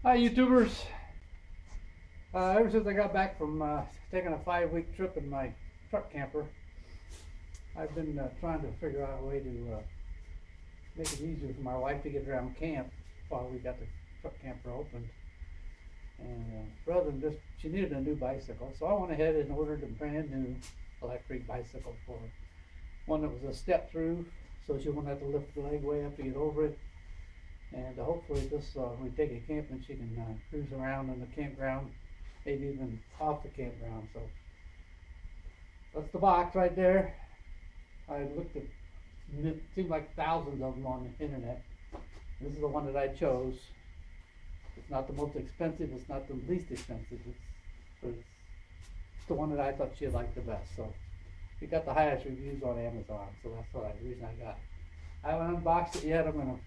Hi YouTubers. Ever since I got back from taking a 5-week trip in my truck camper, I've been trying to figure out a way to make it easier for my wife to get around camp while we got the truck camper opened. And rather than just, she needed a new bicycle, so I went ahead and ordered a brand new electric bicycle for her. One that was a step through, so she wouldn't have to lift the leg way up to get over it. And hopefully this, we take it camping, she can cruise around in the campground, maybe even off the campground. So that's the box right there. I looked at, it seemed like thousands of them on the internet. This is the one that I chose. It's not the most expensive, it's not the least expensive, it's the one that I thought she'd like the best. So it got the highest reviews on Amazon, so that's the reason I got it. I haven't unboxed it yet. I'm going to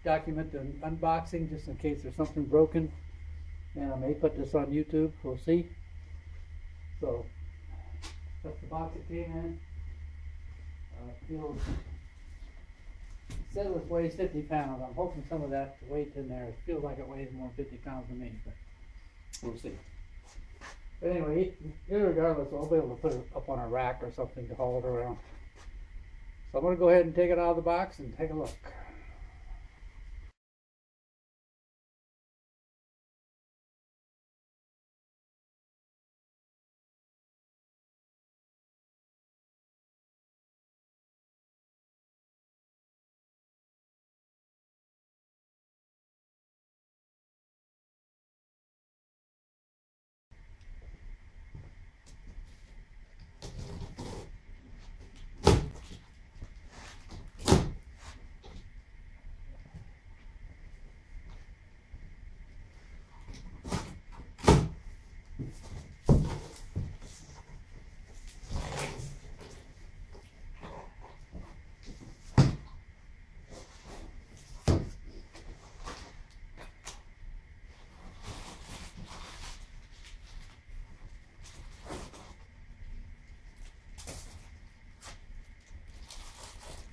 document the unboxing just in case there's something broken, and I may put this on YouTube. We'll see. So that's the box it came in. It says it weighs 50 pounds. I'm hoping some of that weight in there, it feels like it weighs more than 50 pounds to me, but we'll see. But anyway, irregardless, I'll be able to put it up on a rack or something to haul it around. So I'm going to go ahead and take it out of the box and take a look.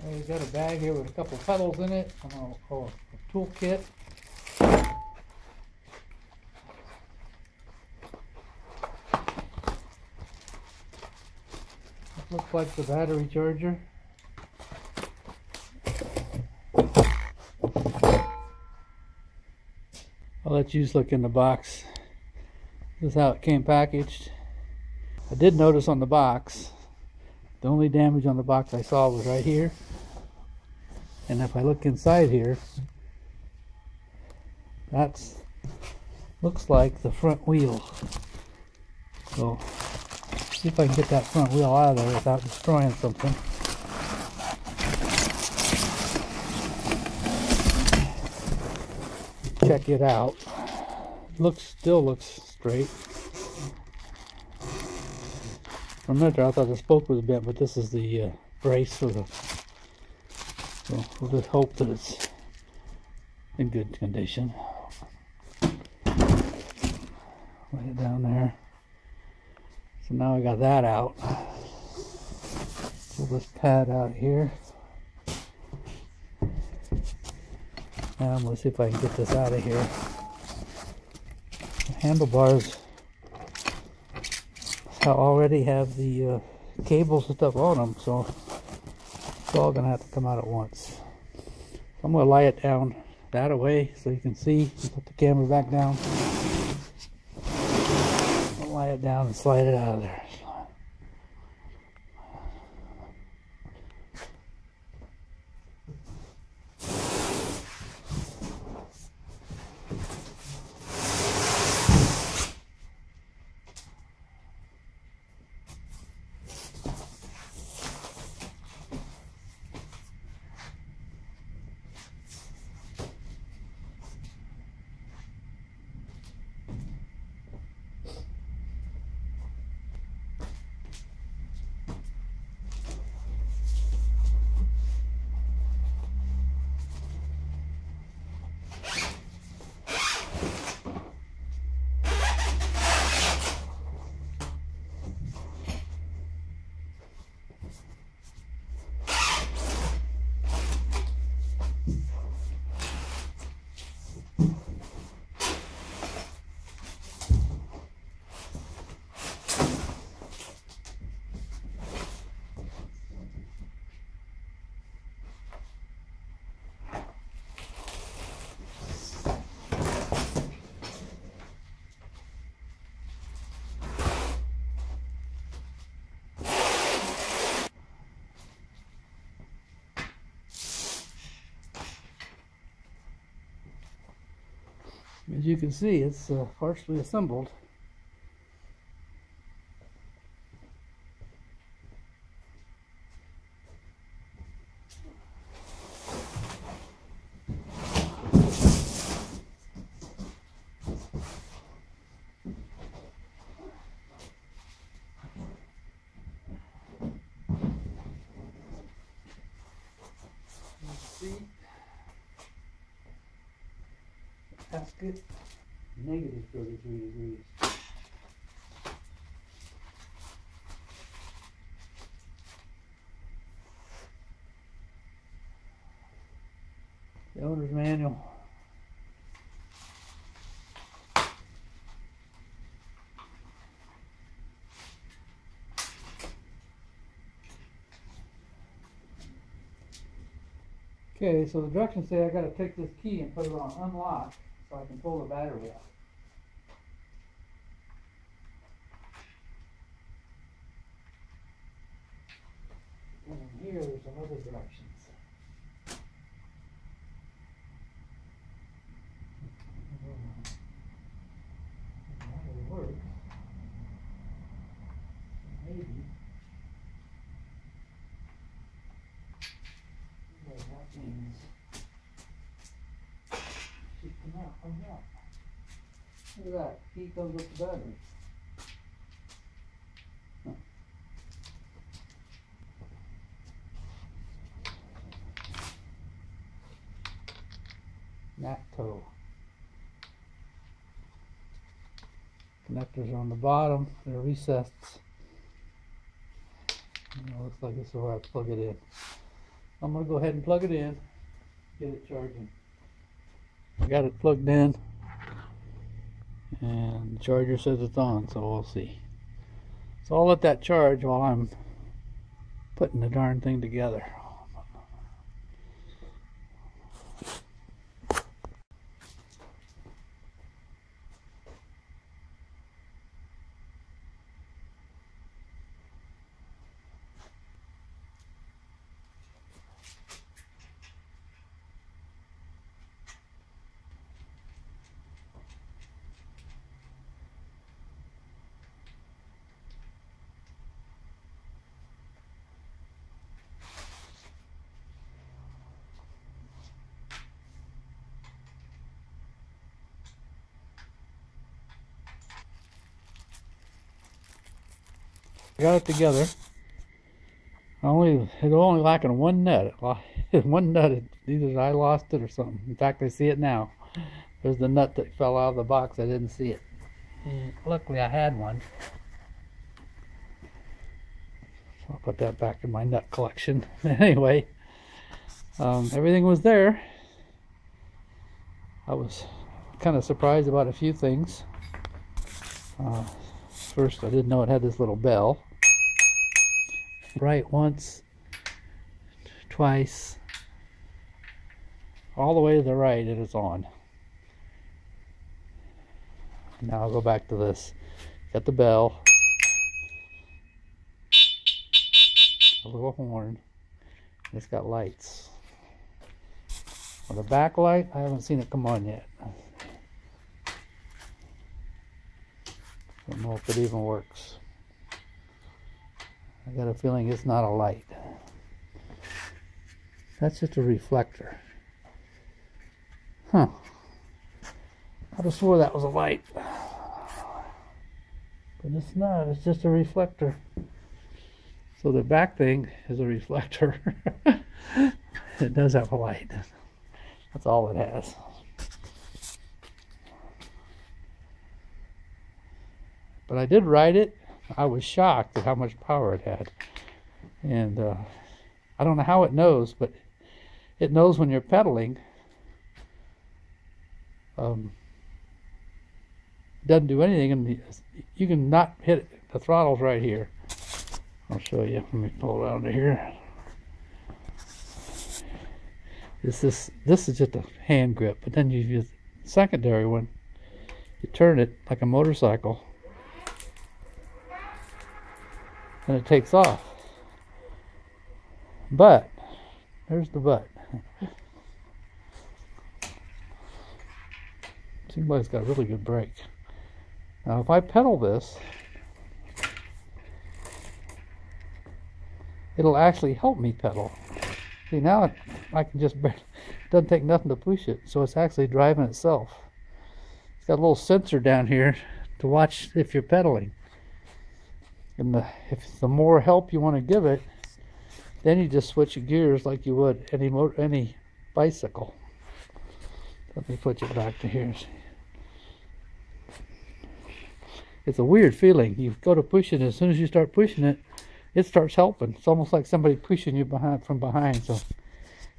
We've got a bag here with a couple of pedals in it, a tool kit. Looks like the battery charger. I'll let you look in the box. This is how it came packaged. I did notice on the box, the only damage on the box I saw was right here. And if I look inside here, that's looks like the front wheel. So see if I can get that front wheel out of there without destroying something. Check it out. Still looks straight. For a minute I thought the spoke was bent, but this is the brace for the. So we'll just hope that it's in good condition. Lay it down there. So now I got that out. Pull this pad out here. And let's see if I can get this out of here. The handlebars already have the cables and stuff on them, so it's all going to have to come out at once. I'm going to lay it down that away so you can see. Put the camera back down. I'll lay it down and slide it out of there. As you can see, it's partially assembled. Seat, gasket, negative 33 degrees. The owner's manual. Okay, so the directions say I got to take this key and put it on unlock so I can pull the battery out. And then here there's some other directions. That will work. Maybe. That means she come out, comes out. Look at that, key comes with the battery. Huh. Nakto. Connectors on the bottom, they're recessed. Looks like this is where I plug it in. I'm going to go ahead and plug it in, get it charging. I got it plugged in, and the charger says it's on, so we'll see. So I'll let that charge while I'm putting the darn thing together. Got it together. It only lacking one nut. One nut. Either I lost it or something. In fact, I see it now. There's the nut that fell out of the box. I didn't see it. And luckily, I had one. So I'll put that back in my nut collection. Anyway, everything was there. I was kind of surprised about a few things. First, I didn't know it had this little bell. Right once, twice, all the way to the right, it is on. Now I'll go back to this. Got the bell, a little horn, it's got lights. Well, the back light, I haven't seen it come on yet. Don't know if it even works. I got a feeling it's not a light. That's just a reflector. Huh. I just swore that was a light. But it's not, it's just a reflector. So the back thing is a reflector. It does have a light. That's all it has. But I did ride it. I was shocked at how much power it had. And I don't know how it knows, but it knows when you're pedaling. Doesn't do anything, and you can not hit it. The throttle's right here. I'll show you. Let me pull it out of here. This is just a hand grip, but then you use the secondary one. You turn it like a motorcycle, and it takes off. But there's the but. Seems like it's got a really good brake. Now if I pedal this, it'll actually help me pedal. See, now I can just, it doesn't take nothing to push it, so it's actually driving itself. It's got a little sensor down here to watch if you're pedaling. And if the more help you want to give it, then you just switch gears like you would any bicycle. Let me put you back to here. It's a weird feeling. You go to push it, as soon as you start pushing it, it starts helping. It's almost like somebody pushing you from behind. So it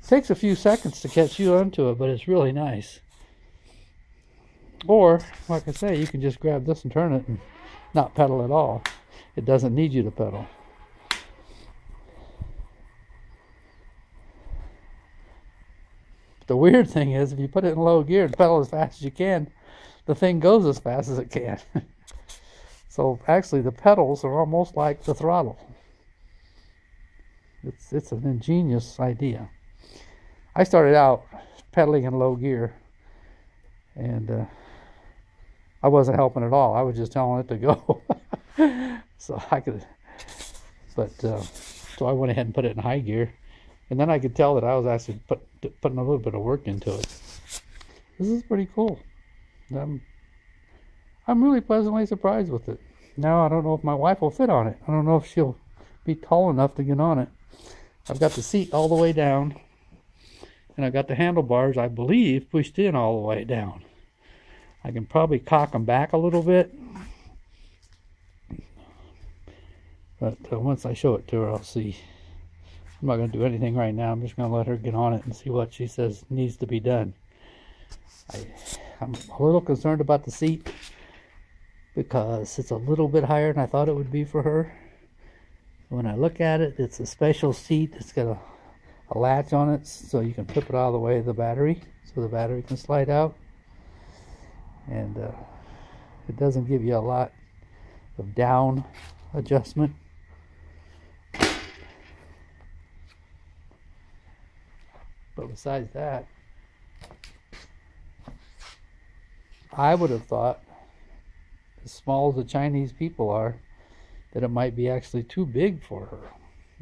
takes a few seconds to catch you onto it, but it's really nice. Or, like I say, you can just grab this and turn it and not pedal at all. It doesn't need you to pedal. The weird thing is, if you put it in low gear and pedal as fast as you can, the thing goes as fast as it can. So actually the pedals are almost like the throttle. It's an ingenious idea. I started out pedaling in low gear, and I wasn't helping at all. I was just telling it to go. So I could, but so I went ahead and put it in high gear, and then I could tell that I was actually putting a little bit of work into it. This is pretty cool. I'm really pleasantly surprised with it. Now I don't know if my wife will fit on it. I don't know if she'll be tall enough to get on it. I've got the seat all the way down, and I've got the handlebars, I believe, pushed in all the way down. I can probably cock them back a little bit, but once I show it to her, I'll see. I'm not going to do anything right now. I'm just going to let her get on it and see what she says needs to be done. I'm a little concerned about the seat because it's a little bit higher than I thought it would be for her. When I look at it, it's a special seat. It's got a latch on it so you can flip it out of the way of the battery, so the battery can slide out. And it doesn't give you a lot of down adjustment. But besides that, I would have thought, as small as the Chinese people are, that it might be actually too big for her.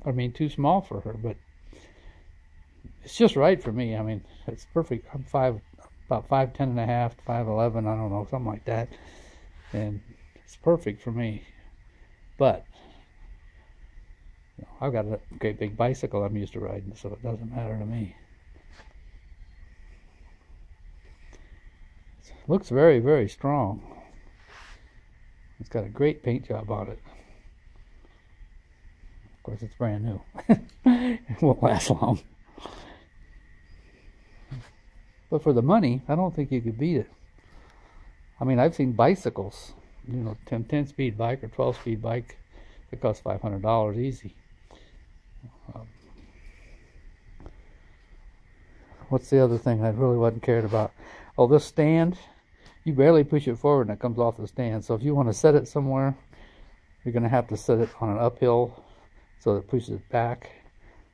I mean, too small for her, but it's just right for me. I mean, it's perfect. I'm about 5'10" and a half, 5'11", I don't know, something like that. And it's perfect for me. But you know, I've got a great big bicycle I'm used to riding, so it doesn't matter to me. It looks very, very strong. It's got a great paint job on it. Of course, it's brand new. It won't last long. But for the money, I don't think you could beat it. I mean, I've seen bicycles, you know, 10-speed bike or 12-speed bike that cost $500 easy. What's the other thing I really wasn't cared about? Oh, this stand, you barely push it forward and it comes off the stand. So if you want to set it somewhere, you're going to have to set it on an uphill so it pushes it back.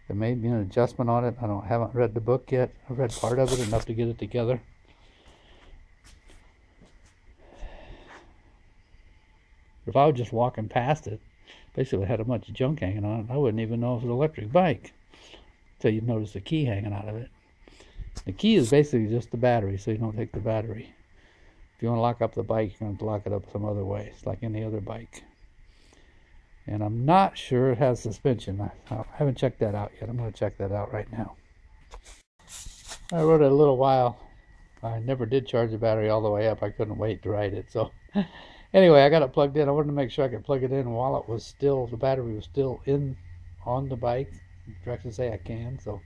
There may be an adjustment on it. I haven't read the book yet. I've read part of it, enough to get it together. If I was just walking past it, basically had a bunch of junk hanging on it, I wouldn't even know it was an electric bike until you notice the key hanging out of it. The key is basically just the battery, so you don't take the battery. If you want to lock up the bike, you're going to lock it up some other way. It's like any other bike. And I'm not sure it has suspension. I haven't checked that out yet. I'm going to check that out right now. I rode it a little while. I never did charge the battery all the way up. I couldn't wait to ride it. So anyway, I got it plugged in. I wanted to make sure I could plug it in while it was still, the battery was still in on the bike. Directions say I can, so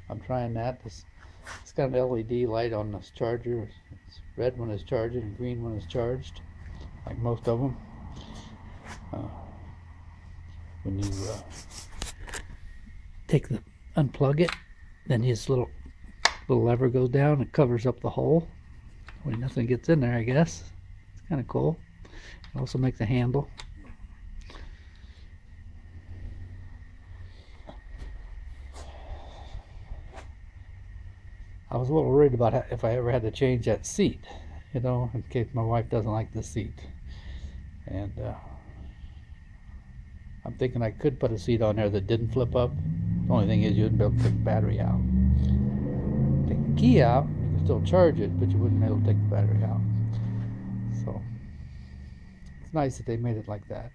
I'm trying that. It's got an LED light on this charger. It's red when it's charging and green when it's charged, like most of them. When you unplug it, then this little lever goes down and covers up the hole when nothing gets in there, I guess. It's kind of cool. It also makes a handle. I was a little worried about if I ever had to change that seat. you know, in case my wife doesn't like the seat. And I'm thinking I could put a seat on there that didn't flip up. The only thing is you wouldn't be able to take the battery out. Take the key out, you can still charge it, but you wouldn't be able to take the battery out. So it's nice that they made it like that.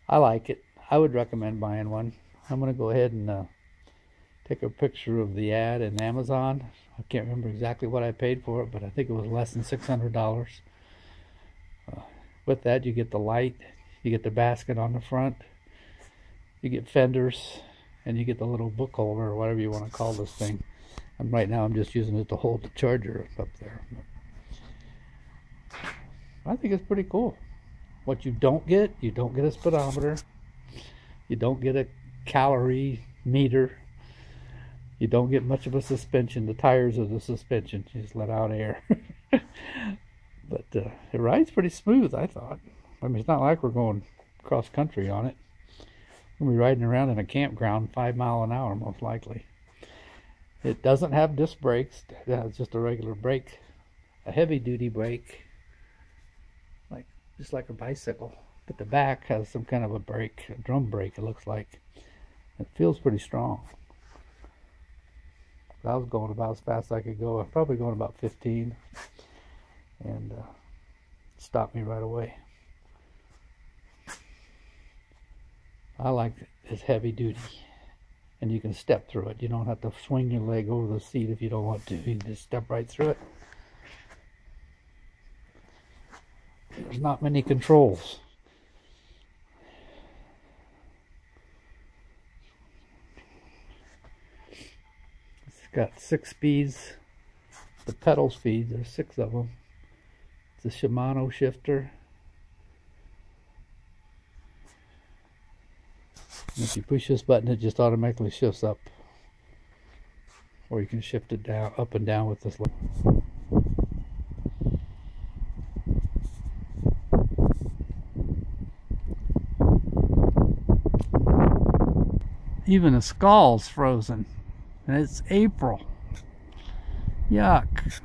I like it. I would recommend buying one. I'm going to go ahead and take a picture of the ad in Amazon. I can't remember exactly what I paid for it, but I think it was less than $600. With that, you get the light, you get the basket on the front, you get fenders, and you get the little book holder, or whatever you want to call this thing. And right now I'm just using it to hold the charger up there. I think it's pretty cool. What you don't get a speedometer, you don't get a calorie meter, you don't get much of a suspension. The tires are the suspension, you just let out air. But it rides pretty smooth, I thought. I mean, it's not like we're going cross country on it. We'll be riding around in a campground 5 miles an hour most likely. It doesn't have disc brakes. It's just a regular brake, a heavy duty brake, just like a bicycle. But the back has some kind of a brake, a drum brake it looks like. It feels pretty strong. I was going about as fast as I could go. I'm probably going about 15. And stopped me right away. I like it. It's heavy duty. And you can step through it. You don't have to swing your leg over the seat if you don't want to. You can just step right through it. There's not many controls. It's got 6 speeds. The pedal speed, there's 6 of them. It's a Shimano shifter. And if you push this button, it just automatically shifts up. Or you can shift it down, up and down with this. Even the skull's frozen. And it's April. Yuck.